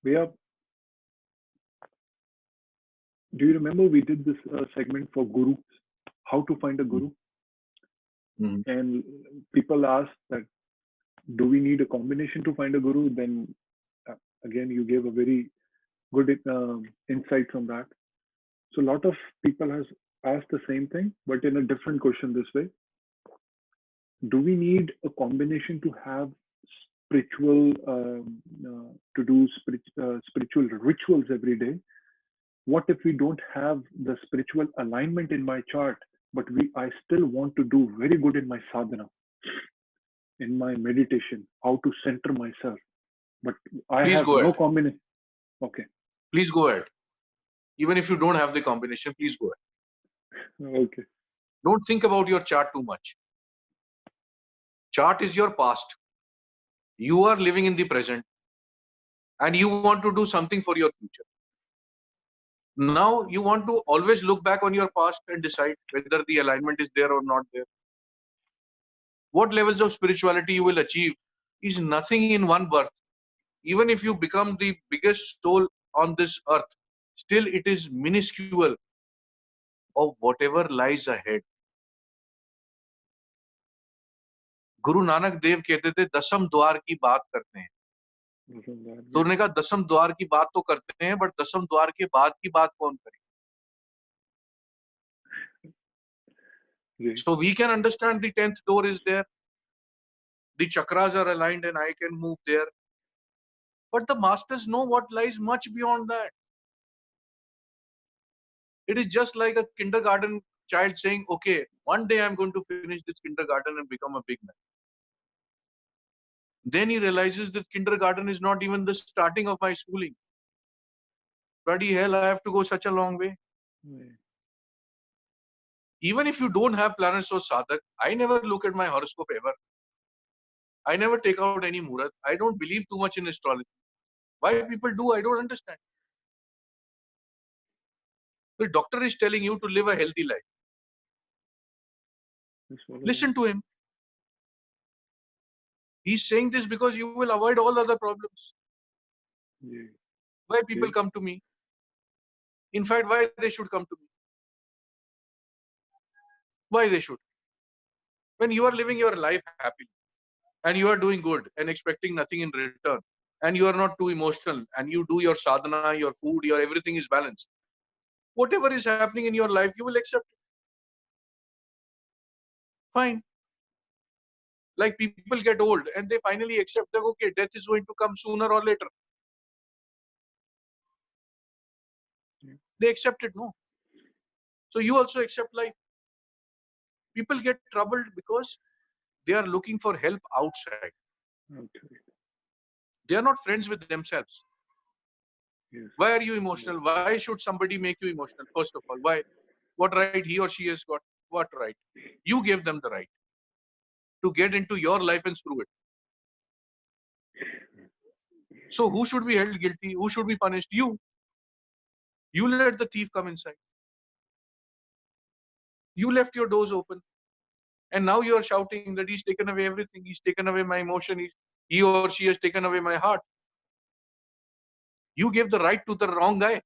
Bhaiya, do you remember we did this segment for guru, how to find a guru? Mhm. And people asked that, do we need a combination to find a guru? Then uh, again, you gave a very good insights on that. So a lot of people has asked the same thing, but in a different question this way. Do we need a combination to have spiritual, to do spiritual rituals every day? What if we don't have the spiritual alignment in my chart, but I still want to do very good in my sadhana, in my meditation, how to center myself, but I Please have go no ahead. combination. Okay, Please go ahead. Even if you don't have the combination, please go ahead. okay, Don't think about your chart too much. Chart is your past. You are living in the present and you want to do something for your future. Now you want to always look back on your past and decide whether the alignment is there or not there. What levels of spirituality you will achieve is nothing in one birth. Even if you become the biggest soul on this earth, still it is minuscule of whatever lies ahead. Guru Nanak Dev कहते थे दसम द्वार की बात करते हैं, तो उन्होंने कहा दसम द्वार की बात तो करते हैं, बट दसम द्वार के बाद की बात कौन करे? So we can understand the 10th door is there, the chakras are aligned and I can move there, but the masters know what lies much beyond that. It is just like a kindergarten child saying, okay, one day I'm going to finish this kindergarten and become a big man. Then he realizes that kindergarten is not even the starting of my schooling. Bloody hell, I have to go such a long way. Even if you don't have planets or sadhak, I never look at my horoscope ever. I never take out any murat. I don't believe too much in astrology. Why people do, I don't understand. The doctor is telling you to live a healthy life. Listen to him. He's saying this because you will avoid all other problems. Why people come to me? In fact, why they should come to me? Why they should? When you are living your life happily and you are doing good and expecting nothing in return, and you are not too emotional and you do your sadhana, your food, your everything is balanced, whatever is happening in your life, you will accept it. Fine. Like people get old and they finally accept that, okay, death is going to come sooner or later. They accept it, no? So you also accept life. People get troubled because they are looking for help outside. They are not friends with themselves. Why are you emotional? Why should somebody make you emotional? First of all, why? What right he or she has got? What right? You gave them the right to get into your life and screw it. So who should be held guilty? Who should be punished? You. You let the thief come inside. You left your doors open. And now you are shouting that he's taken away everything. He's taken away my emotion. He or she has taken away my heart. You gave the right to the wrong guy.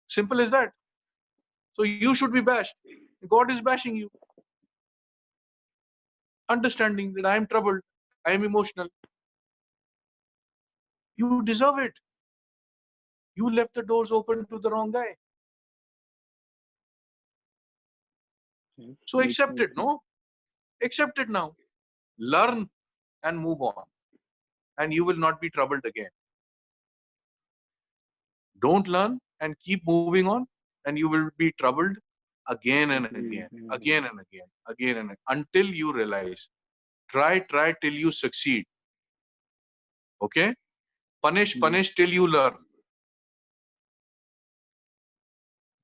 Simple as that. So you should be bashed. God is bashing you. Understanding that I am troubled, I am emotional. You deserve it. You left the doors open to the wrong guy. So accept it, no? Accept it now. Learn and move on. And you will not be troubled again. Don't learn and keep moving on, and you will be troubled again and again, again and again, again and again, until you realize. Try till you succeed. Okay? Punish till you learn.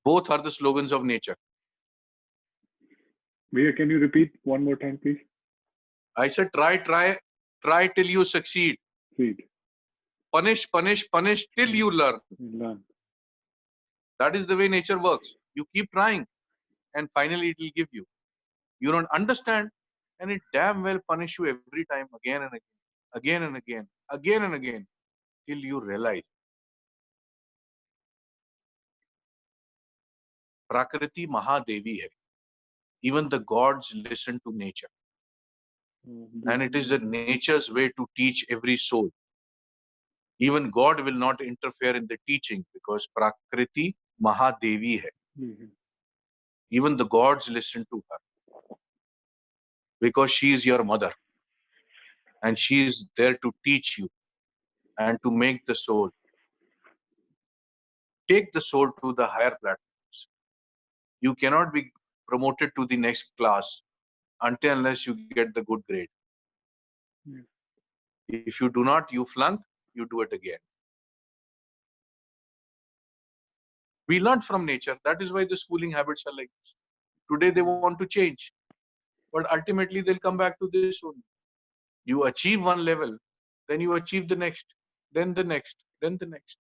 Both are the slogans of nature. Bhaiya, can you repeat one more time, please? I said try till you succeed. Punish till you learn. That is the way nature works. You keep trying and finally it will give you. You don't understand and it damn well punish you every time again and again. again and again, again and again, till you realize Prakriti Mahadevi hai. Even the gods listen to nature. And it is the nature's way to teach every soul. Even God will not interfere in the teaching because Prakriti Mahadevi hai. Even the gods listen to her because she is your mother and she is there to teach you and to make the soul. Take the soul to the higher platforms. You cannot be promoted to the next class until unless you get the good grade. If you do not, you flunk, you do it again. We learn from nature. That is why the schooling habits are like this. Today they want to change, but ultimately they'll come back to this only. You achieve one level, then you achieve the next, then the next, then the next.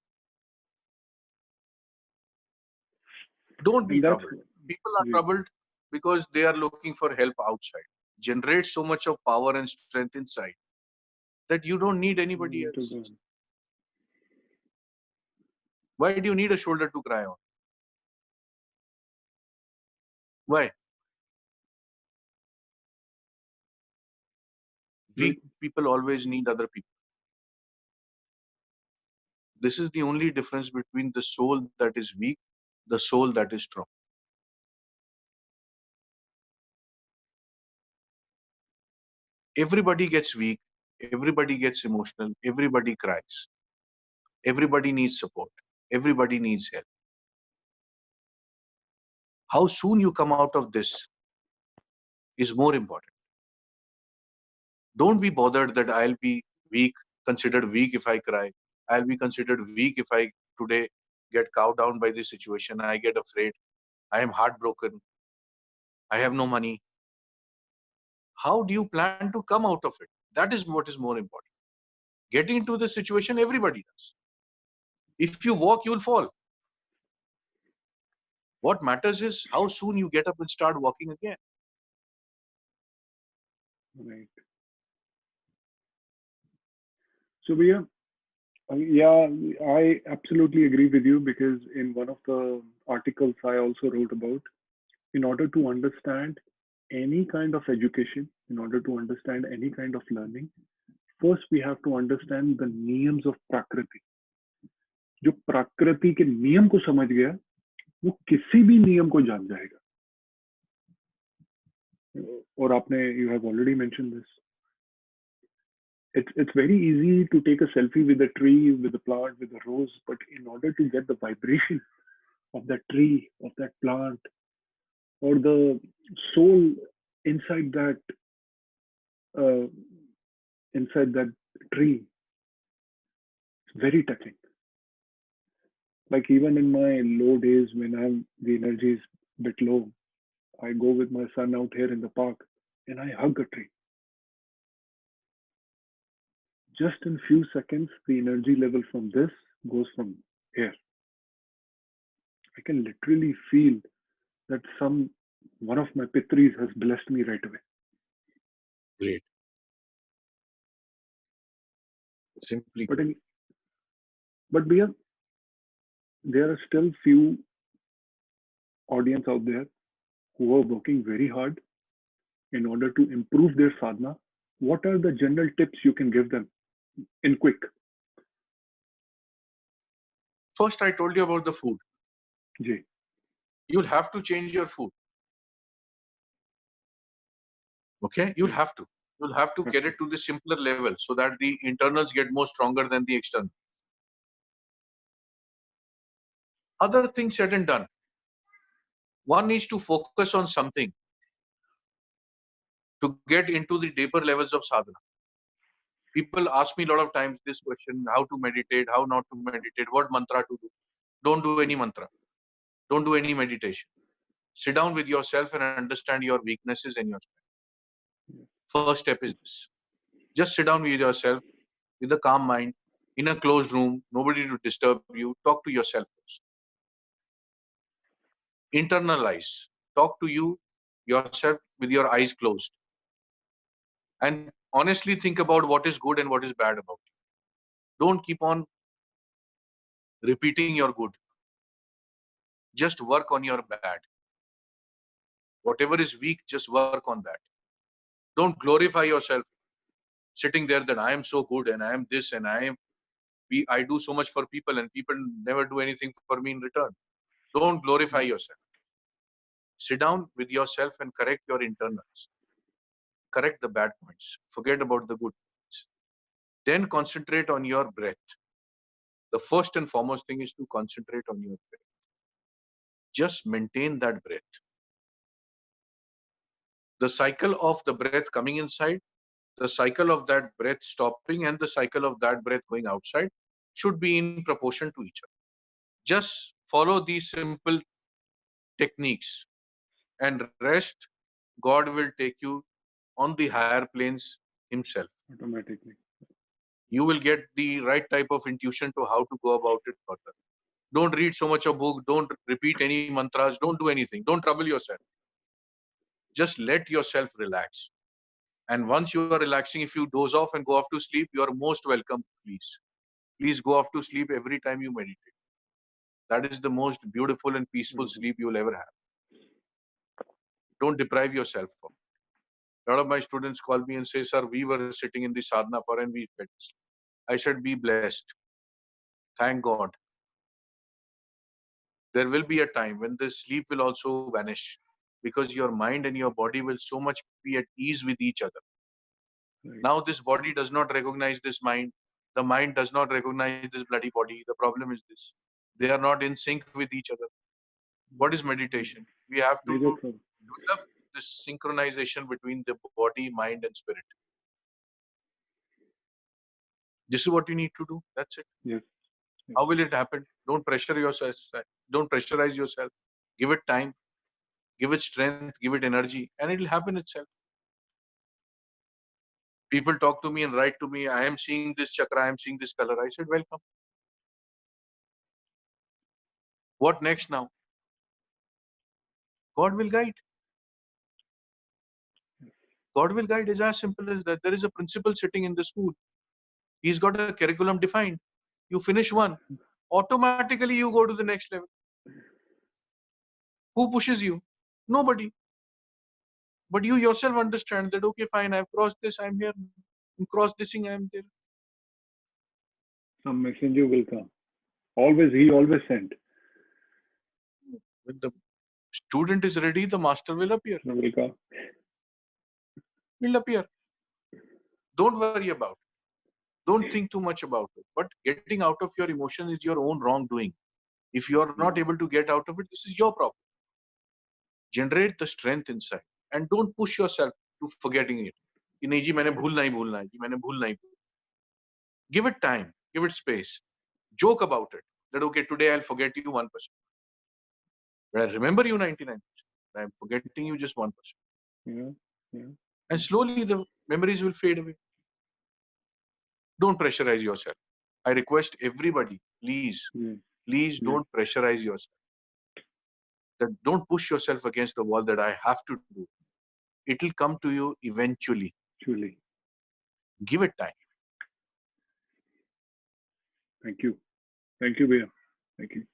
Don't be troubled. People are troubled because they are looking for help outside. Generate so much of power and strength inside that you don't need anybody else. Why do you need a shoulder to cry on? Why? Weak people always need other people. This is the only difference between the soul that is weak, the soul that is strong. Everybody gets weak, everybody gets emotional, everybody cries. Everybody needs support. Everybody needs help. How soon you come out of this is more important. Don't be bothered that I'll be weak, considered weak if I cry. I'll be considered weak if I today get cowed down by this situation. I get afraid. I am heartbroken. I have no money. How do you plan to come out of it? That is what is more important. Getting into the situation, everybody does. If you walk, you will fall. What matters is how soon you get up and start walking again. Right. So, Bhaiya, yeah, I absolutely agree with you because in one of the articles I also wrote about, in order to understand any kind of education, in order to understand any kind of learning, first we have to understand the niyams of Prakriti. जो प्रकृति के नियम को समझ गया वो किसी भी नियम को जान जाएगा. और आपने you have already mentioned this. It's very easy to take a selfie with a tree, with a plant, with a rose, but in order to get the vibration of that tree, of that plant, or the soul inside that uh, inside that tree, it's very touching. Like even in my low days when the energy is a bit low, I go with my son out here in the park and I hug a tree. Just in few seconds, the energy level from this goes from here. I can literally feel that one of my pitris has blessed me right away. Great. Simply. But Bhaiya, there are still few audience out there who are working very hard in order to improve their sadhana. What are the general tips you can give them in quick? First, I told you about the food. Ji. You'll have to change your food. Okay, you'll have to. You'll have to get it to the simpler level so that the internals get more stronger than the external. Other things said and done. One needs to focus on something to get into the deeper levels of sadhana. People ask me a lot of times this question: how to meditate, how not to meditate, what mantra to do. Don't do any mantra. Don't do any meditation. Sit down with yourself and understand your weaknesses and your strength. First step is this. Just sit down with yourself with a calm mind in a closed room, nobody to disturb you. Talk to yourself first. Internalize. Talk to yourself with your eyes closed. And honestly think about what is good and what is bad about you. Don't keep on repeating your good. Just work on your bad. Whatever is weak, just work on that. Don't glorify yourself sitting there that I am so good and I am this and I do so much for people and people never do anything for me in return. Don't glorify yourself. Sit down with yourself and correct your internals. Correct the bad points. Forget about the good points. Then concentrate on your breath. The first and foremost thing is to concentrate on your breath. Just maintain that breath. The cycle of the breath coming inside, the cycle of that breath stopping, and the cycle of that breath going outside should be in proportion to each other. Just follow these simple techniques and rest. God will take you on the higher planes himself. Automatically. You will get the right type of intuition to how to go about it further. Don't read so much of book. Don't repeat any mantras. Don't do anything. Don't trouble yourself. Just let yourself relax. And once you are relaxing, if you doze off and go off to sleep, you are most welcome. Please go off to sleep every time you meditate. That is the most beautiful and peaceful sleep you will ever have. Don't deprive yourself of it. A lot of my students call me and say, sir, we were sitting in the sadhana for and we felt. I said, be blessed. Thank God. There will be a time when the sleep will also vanish because your mind and your body will so much be at ease with each other. Right. Now this body does not recognize this mind. The mind does not recognize this bloody body. The problem is this. They are not in sync with each other. What is meditation? We have to develop this synchronization between the body, mind, and spirit. This is what you need to do. That's it. Yes. How will it happen? Don't pressure yourself. Don't pressurize yourself. Give it time. Give it strength. Give it energy, and it will happen itself. People talk to me and write to me, I am seeing this chakra, I am seeing this color. I said, welcome. What next now? God will guide. God will guide is as simple as that. There is a principal sitting in the school. He's got a curriculum defined. You finish one, automatically you go to the next level. Who pushes you? Nobody. But you yourself understand that, okay, fine, I've crossed this, I'm here. I'm crossed this thing, I'm there. Some messenger will come. He always sent. When the student is ready, the master will appear. Will come. Will appear. Don't worry about it. Don't think too much about it. But getting out of your emotion is your own wrongdoing. If you are not able to get out of it, this is your problem. Generate the strength inside and don't push yourself to forgetting it. कि नहीं जी मैंने भूलना ही भूलना है जी मैंने भूलना ही भूलना. Give it time, give it space. Joke about it. That okay, today I'll forget you 1%. But I remember you 99%. I'm forgetting you just 1%. Yeah. And slowly the memories will fade away. Don't pressurize yourself. I request everybody, please don't pressurize yourself. That don't push yourself against the wall that I have to do. It will come to you eventually. Truly. Give it time. Thank you. Thank you, Bhaiya. Thank you.